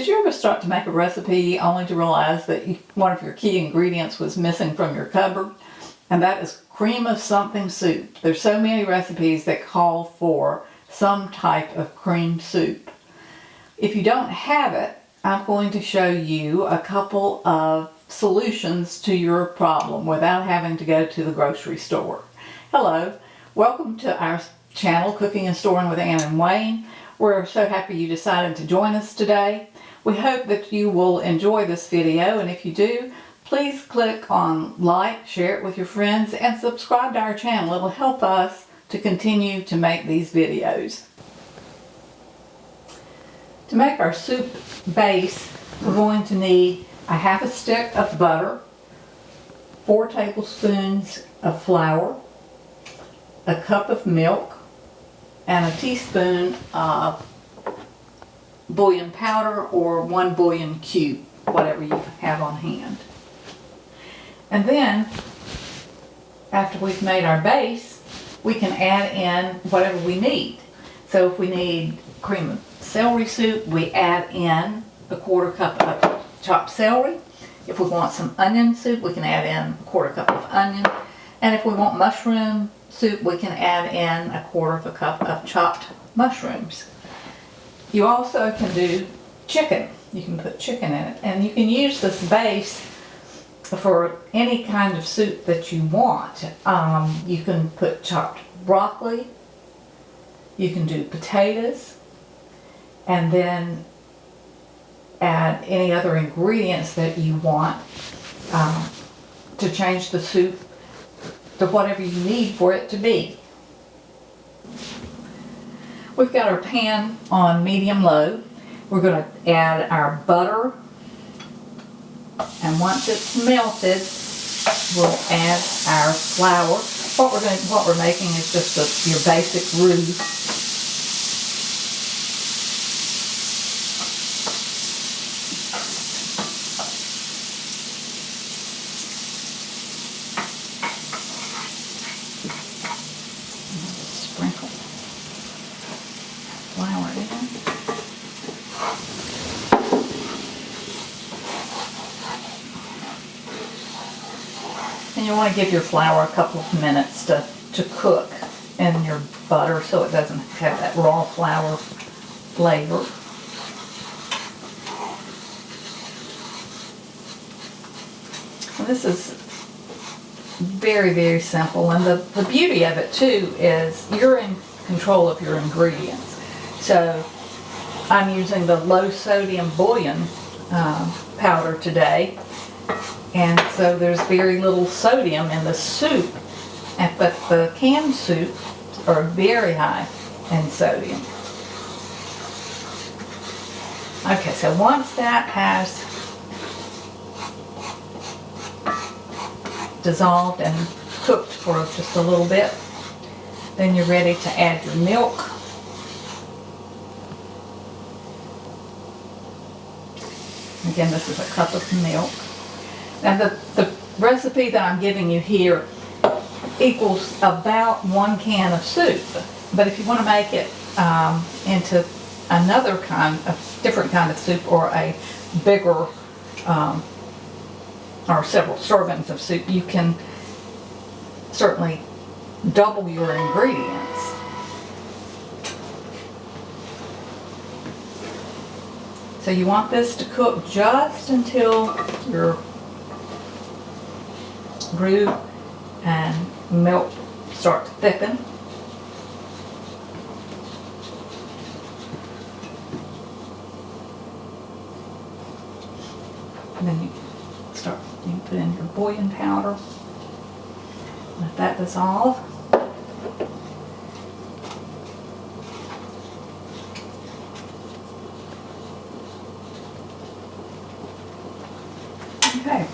Did you ever start to make a recipe only to realize that one of your key ingredients was missing from your cupboard? And that is cream of something soup. There's so many recipes that call for some type of cream soup. If you don't have it, I'm going to show you a couple of solutions to your problem without having to go to the grocery store. Hello, welcome to our channel, Cooking and Storing with Ann and Wayne. We're so happy you decided to join us today. We hope that you will enjoy this video, and if you do, please click on like, share it with your friends, and subscribe to our channel. It will help us to continue to make these videos. To make our soup base, we're going to need a half a stick of butter, 4 tablespoons of flour, a cup of milk, and a teaspoon of bouillon powder or 1 bouillon cube, whatever you have on hand. And then, after we've made our base, we can add in whatever we need. So if we need cream of celery soup, we add in a 1/4 cup of chopped celery. If we want some onion soup, we can add in a 1/4 cup of onion. And if we want mushroom soup, we can add in a 1/4 cup of chopped mushrooms. You also can do chicken. You can put chicken in it, and you can use this base for any kind of soup that you want. You can put chopped broccoli, you can do potatoes, and then add any other ingredients that you want to change the soup to whatever you need for it to be. We've got our pan on medium-low. We're going to add our butter, and once it's melted, we'll add our flour. What we're making is just your basic roux. Sprinkle flour in. And you want to give your flour a couple of minutes to cook in your butter so it doesn't have that raw flour flavor. And this is very, very simple, and the beauty of it too is you're in control of your ingredients. So I'm using the low sodium bouillon powder today, and so there's very little sodium in the soup, but the canned soup are very high in sodium. Okay, so once that has dissolved and cooked for just a little bit, then you're ready to add your milk. Again, this is a cup of milk. Now the recipe that I'm giving you here equals about 1 can of soup, but if you want to make it into another different kind of soup, or a bigger or several servings of soup, you can certainly double your ingredients. So you want this to cook just until your roux and milk start to thicken. And then you put in your bouillon powder, let that dissolve. Okay,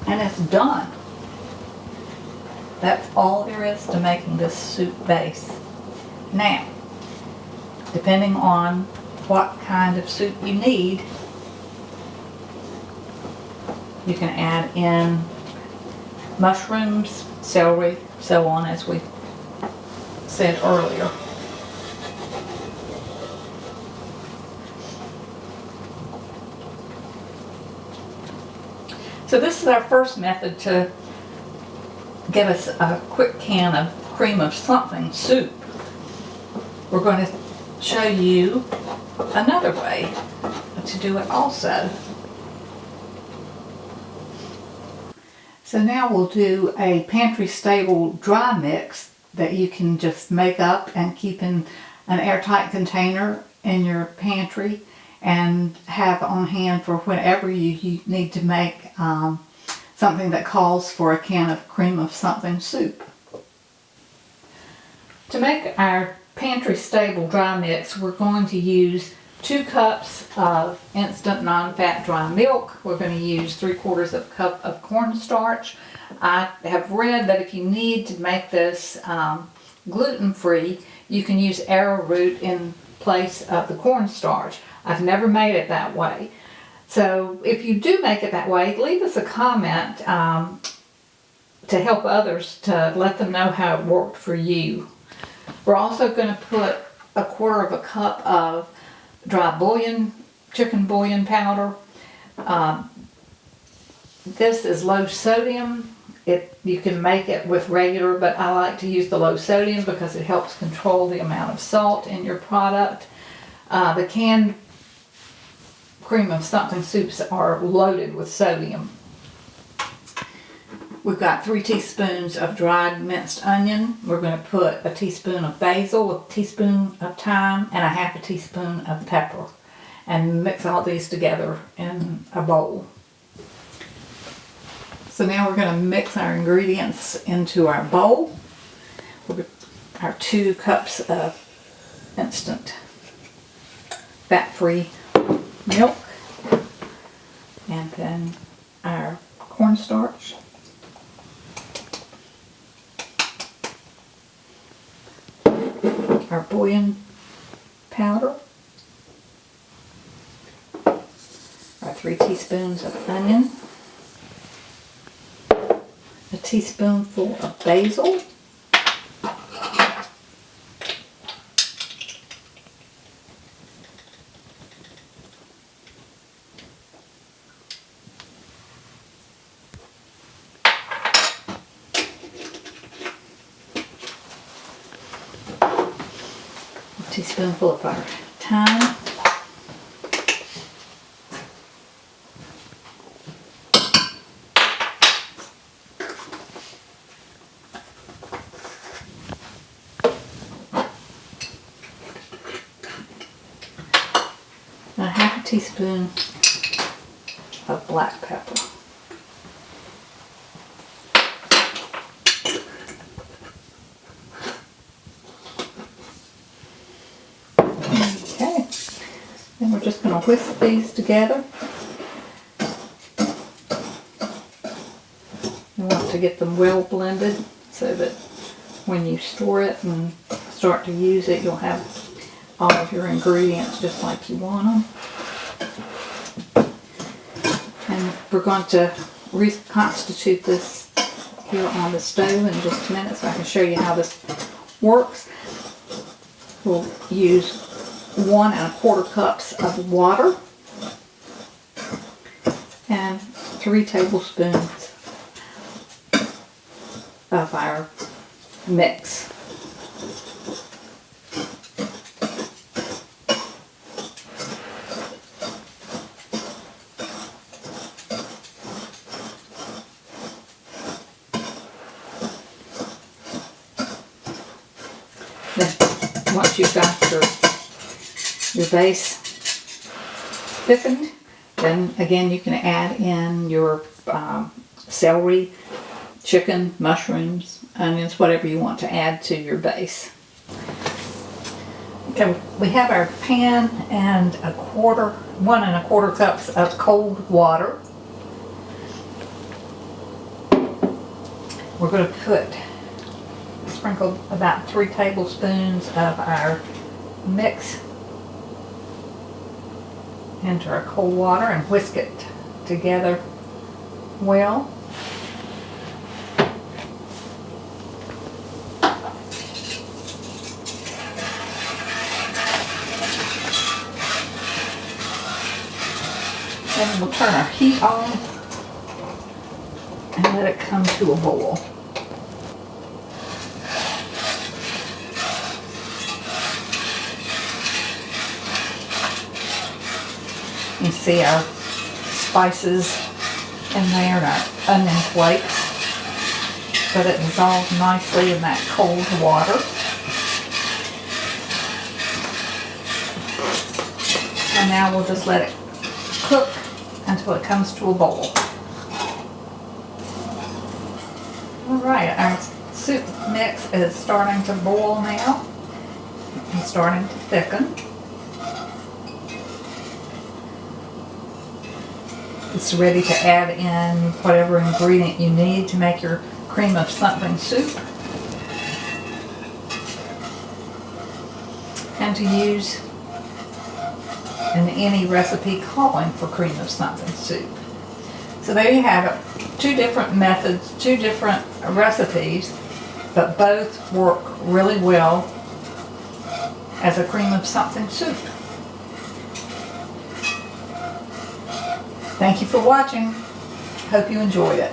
and it's done. That's all there is to making this soup base. Now, depending on what kind of soup you need, you can add in mushrooms, celery, so on, as we said earlier. So this is our first method to give us a quick can of cream of something soup. We're going to show you another way to do it also. So now we'll do a pantry stable dry mix that you can just make up and keep in an airtight container in your pantry and have on hand for whenever you need to make something that calls for a can of cream of something soup. To make our pantry stable dry mix, we're going to use 2 cups of instant non-fat dry milk. We're going to use 3/4 of a cup of cornstarch. I have read that if you need to make this gluten-free, you can use arrowroot in place of the cornstarch. I've never made it that way. So if you do make it that way, leave us a comment to help others, to let them know how it worked for you. We're also going to put 1/4 of a cup of dry bouillon, chicken bouillon powder. This is low sodium. You can make it with regular, but I like to use the low sodium because it helps control the amount of salt in your product. The canned cream of something soups are loaded with sodium. We've got 3 teaspoons of dried minced onion. We're going to put a teaspoon of basil, a teaspoon of thyme, and a 1/2 teaspoon of pepper. And mix all these together in a bowl. So now we're going to mix our ingredients into our bowl. Our 2 cups of instant fat-free milk. And then our cornstarch. Our bouillon powder, our 3 teaspoons of onion, a teaspoonful of basil, teaspoonful of our thyme, and a 1/2 teaspoon of black pepper. Then we're just going to whisk these together. You want to get them well blended so that when you store it and start to use it, you'll have all of your ingredients just like you want them. And we're going to reconstitute this here on the stove in just a minute so I can show you how this works. We'll use 1 1/4 cups of water and 3 tablespoons of our mix. Then once you've got your base thickened, then again you can add in your celery, chicken, mushrooms, onions, whatever you want to add to your base. Okay, we have our pan and 1 1/4 cups of cold water. We're going to sprinkle about 3 tablespoons of our mix into our cold water and whisk it together well. Then we'll turn our heat on and let it come to a boil. You see our spices in there and our onion flakes. Let it dissolve nicely in that cold water. And now we'll just let it cook until it comes to a boil. Alright, our soup mix is starting to boil now and starting to thicken. It's ready to add in whatever ingredient you need to make your cream of something soup and to use in any recipe calling for cream of something soup. So there you have it. 2 different methods, 2 different recipes, but both work really well as a cream of something soup. Thank you for watching. Hope you enjoyed it.